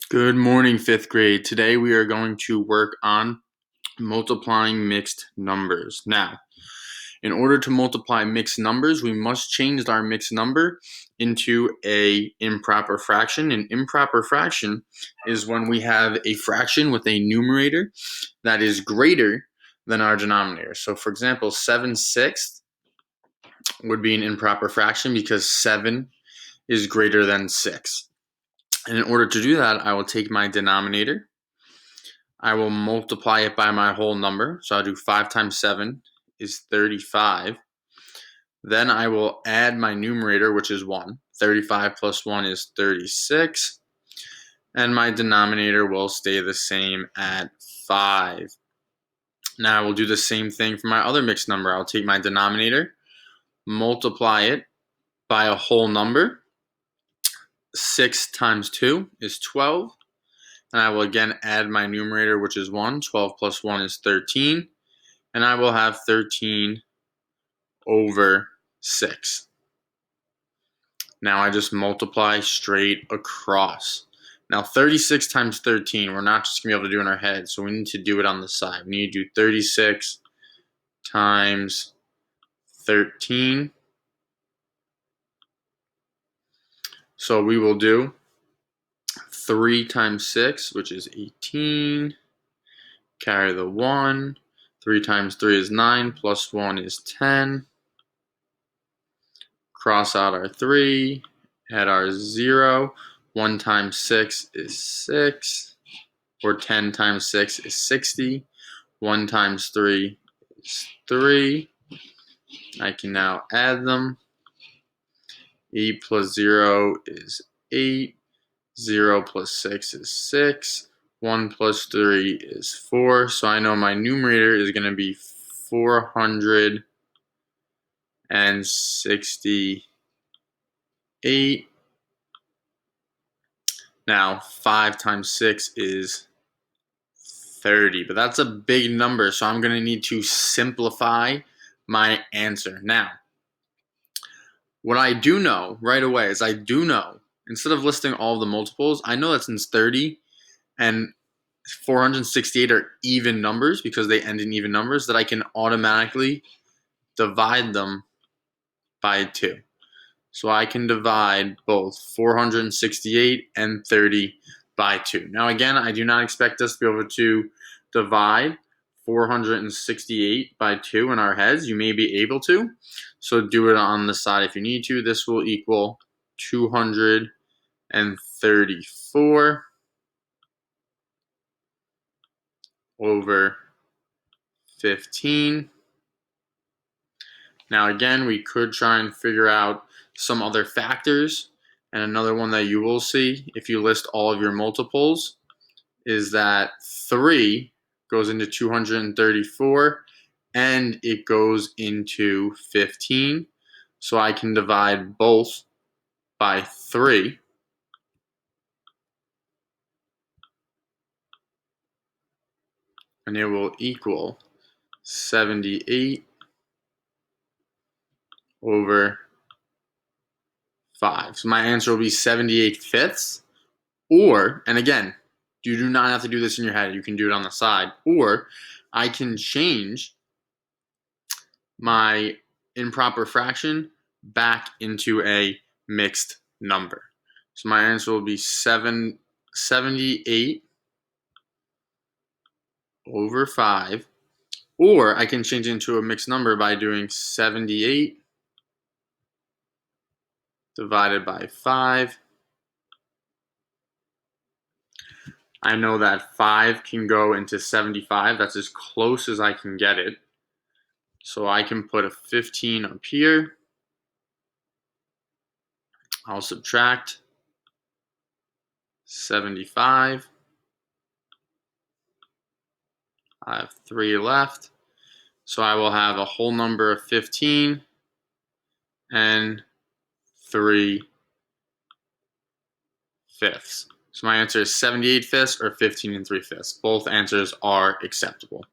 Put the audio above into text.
Good morning, fifth grade. Today we are going to work on multiplying mixed numbers. Now, in order to multiply mixed numbers, we must change our mixed number into an improper fraction. An improper fraction is when we have a fraction with a numerator that is greater than our denominator. So, for example, 7/6 would be an improper fraction because 7 is greater than 6. And in order to do that, I will take my denominator. I will multiply it by my whole number. So I'll do 5 times 7 is 35. Then I will add my numerator, which is 1. 35 plus 1 is 36. And my denominator will stay the same at 5. Now I will do the same thing for my other mixed number. I'll take my denominator, multiply it by a whole number. 6 times 2 is 12. And I will again add my numerator, which is 1. 12 plus 1 is 13. And I will have 13 over 6. Now I just multiply straight across. Now 36 times 13, we're not just going to be able to do in our head, so we need to do it on the side. We need to do 36 times 13. So we will do 3 times 6, which is 18. Carry the 1. 3 times 3 is 9, plus 1 is 10. Cross out our 3, add our 0. 1 times 6 is 6, or 10 times 6 is 60. 1 times 3 is 3. I can now add them. 8 plus 0 is 8. 0 plus 6 is 6. 1 plus 3 is 4. So I know my numerator is going to be 468. Now 5 times 6 is 30, but that's a big number, so I'm going to need to simplify my answer. Now, what I do know right away is instead of listing all the multiples, I know that since 30 and 468 are even numbers because they end in even numbers, that I can automatically divide them by 2. So I can divide both 468 and 30 by 2. Now again, I do not expect us to be able to divide 468 by 2 in our heads. You may be able to, so do it on the side if you need to. This will equal 234 over 15. Now again, we could try and figure out some other factors. And another one that you will see if you list all of your multiples is that 3 goes into 234 and it goes into 15. So I can divide both by 3. And it will equal 78 over 5. So my answer will be 78 fifths. Or, and again, you do not have to do this in your head. You can do it on the side. Or I can change my improper fraction back into a mixed number. So my answer will be 78 over 5. Or I can change it into a mixed number by doing 78 divided by 5. I know that 5 can go into 75. That's as close as I can get it. So I can put a 15 up here. I'll subtract 75. I have 3 left. So I will have a whole number of 15 and 3 fifths. So my answer is 78 fifths or 15 and 3 fifths. Both answers are acceptable.